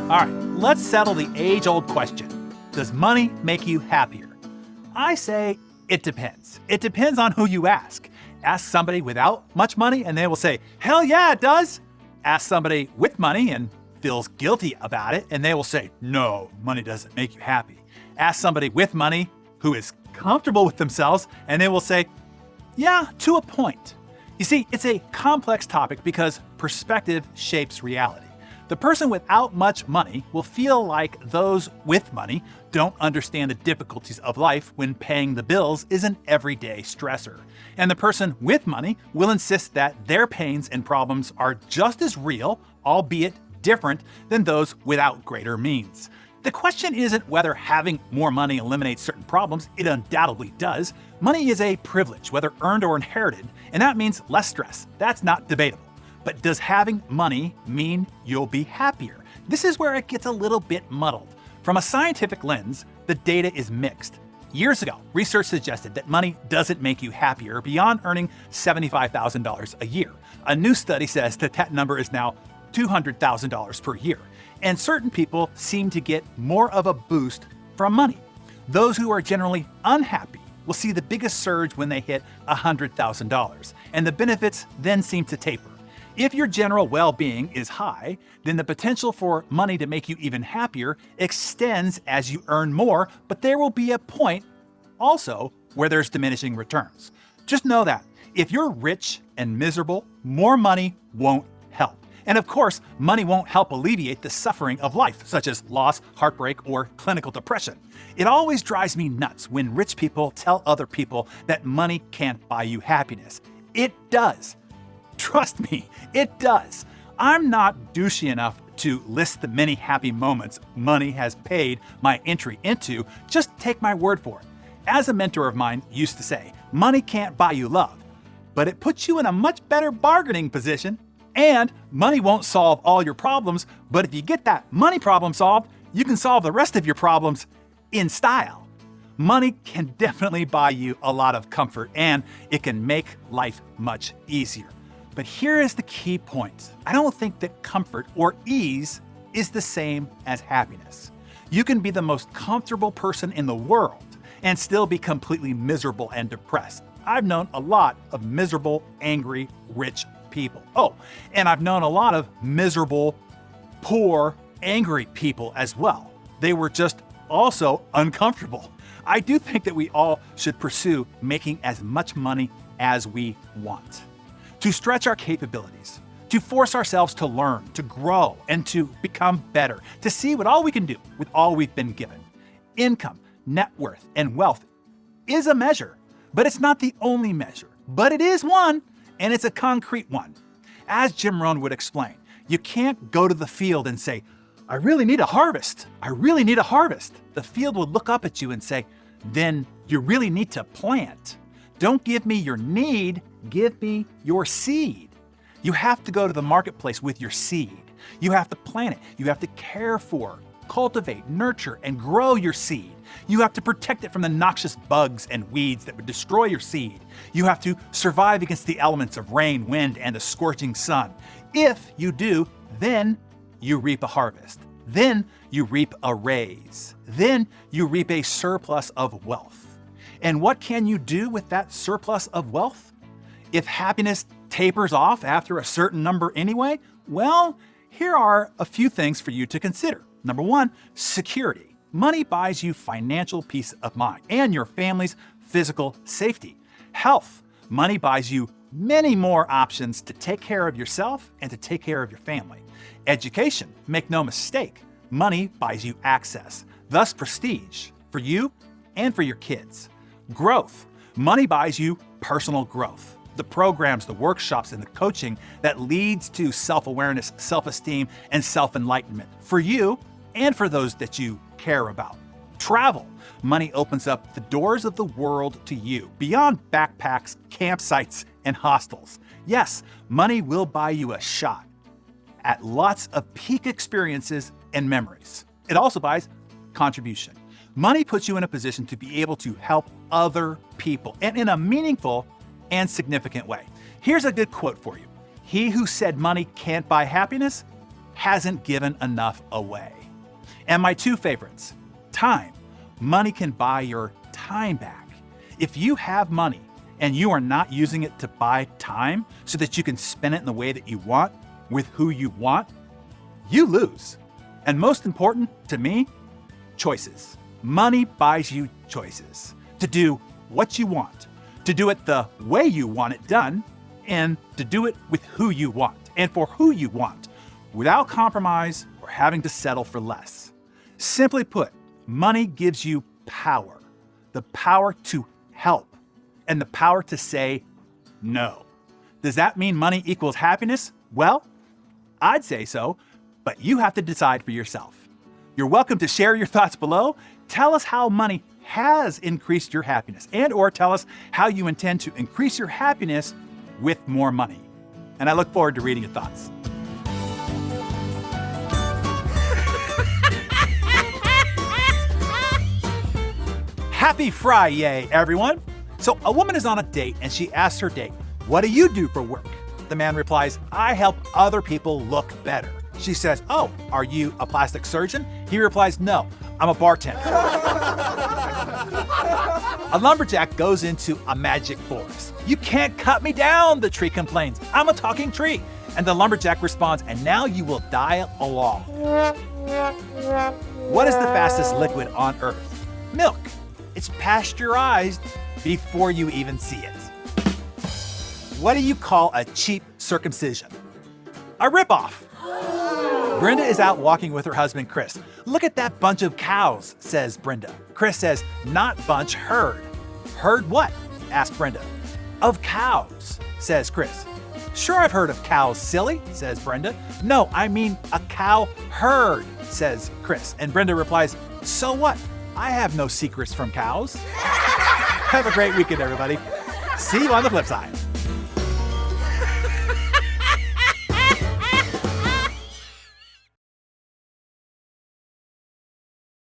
All right, let's settle the age-old question. Does money make you happier? I say it depends. It depends on who you ask. Ask somebody without much money and they will say, hell yeah, it does. Ask somebody with money and feels guilty about it and they will say, no, money doesn't make you happy. Ask somebody with money who is comfortable with themselves and they will say, yeah, to a point. You see, it's a complex topic because perspective shapes reality. The person without much money will feel like those with money don't understand the difficulties of life when paying the bills is an everyday stressor. And the person with money will insist that their pains and problems are just as real, albeit different, than those without greater means. The question isn't whether having more money eliminates certain problems. It undoubtedly does. Money is a privilege, whether earned or inherited, and that means less stress. That's not debatable. But does having money mean you'll be happier? This is where it gets a little bit muddled. From a scientific lens, the data is mixed. Years ago, research suggested that money doesn't make you happier beyond earning $75,000 a year. A new study says that that number is now $200,000 per year. And certain people seem to get more of a boost from money. Those who are generally unhappy will see the biggest surge when they hit $100,000, and the benefits then seem to taper. If your general well-being is high, then the potential for money to make you even happier extends as you earn more, but there will be a point also where there's diminishing returns. Just know that if you're rich and miserable, more money won't help. And of course, money won't help alleviate the suffering of life, such as loss, heartbreak, or clinical depression. It always drives me nuts when rich people tell other people that money can't buy you happiness. It does. Trust me, it does. I'm not douchey enough to list the many happy moments money has paid my entry into. Just take my word for it. As a mentor of mine used to say, money can't buy you love, but it puts you in a much better bargaining position. And money won't solve all your problems, but if you get that money problem solved, you can solve the rest of your problems in style. Money can definitely buy you a lot of comfort and it can make life much easier. But here is the key point. I don't think that comfort or ease is the same as happiness. You can be the most comfortable person in the world and still be completely miserable and depressed. I've known a lot of miserable, angry, rich people. Oh, and I've known a lot of miserable, poor, angry people as well. They were just also uncomfortable. I do think that we all should pursue making as much money as we want. To stretch our capabilities, to force ourselves to learn, to grow, and to become better, to see what all we can do with all we've been given. Income, net worth, and wealth is a measure, but it's not the only measure. But it is one, and it's a concrete one. As Jim Rohn would explain, you can't go to the field and say, I really need a harvest. I really need a harvest. The field will look up at you and say, then you really need to plant. Don't give me your need, give me your seed. You have to go to the marketplace with your seed. You have to plant it. You have to care for, cultivate, nurture, and grow your seed. You have to protect it from the noxious bugs and weeds that would destroy your seed. You have to survive against the elements of rain, wind, and the scorching sun. If you do, then you reap a harvest. Then you reap a raise. Then you reap a surplus of wealth. And what can you do with that surplus of wealth? If happiness tapers off after a certain number anyway, well, here are a few things for you to consider. Number one, security. Money buys you financial peace of mind and your family's physical safety. Health. Money buys you many more options to take care of yourself and to take care of your family. Education. Make no mistake, money buys you access, thus prestige for you and for your kids. Growth. Money buys you personal growth. The programs, the workshops, and the coaching that leads to self-awareness, self-esteem, and self-enlightenment for you and for those that you care about. Travel. Money opens up the doors of the world to you, beyond backpacks, campsites, and hostels. Yes, money will buy you a shot at lots of peak experiences and memories. It also buys contribution. Money puts you in a position to be able to help other people, and in a meaningful and significant way. Here's a good quote for you. He who said money can't buy happiness hasn't given enough away. And my two favorites, time. Money can buy your time back. If you have money and you are not using it to buy time so that you can spend it in the way that you want, with who you want, you lose. And most important to me, choices. Money buys you choices to do what you want, to do it the way you want it done, and to do it with who you want and for who you want, without compromise or having to settle for less. Simply put, money gives you power, the power to help, and the power to say no. Does that mean money equals happiness? Well, I'd say so, but you have to decide for yourself. You're welcome to share your thoughts below. Tell us how money has increased your happiness, and or tell us how you intend to increase your happiness with more money. And I look forward to reading your thoughts. Happy Friday, everyone. So a woman is on a date and she asks her date, "What do you do for work?" The man replies, "I help other people look better." She says, "Oh, are you a plastic surgeon?" He replies, "No, I'm a bartender." A lumberjack goes into a magic forest. "You can't cut me down," the tree complains. "I'm a talking tree." And the lumberjack responds, "And now you will die along." What is the fastest liquid on Earth? Milk. It's pasteurized before you even see it. What do you call a cheap circumcision? A ripoff. Brenda is out walking with her husband, Chris. "Look at that bunch of cows," says Brenda. Chris says, "Not bunch, herd." "Herd what?" asks Brenda. "Of cows," says Chris. "Sure, I've heard of cows, silly," says Brenda. "No, I mean a cow herd," says Chris. And Brenda replies, "So what? I have no secrets from cows." Have a great weekend, everybody. See you on the flip side.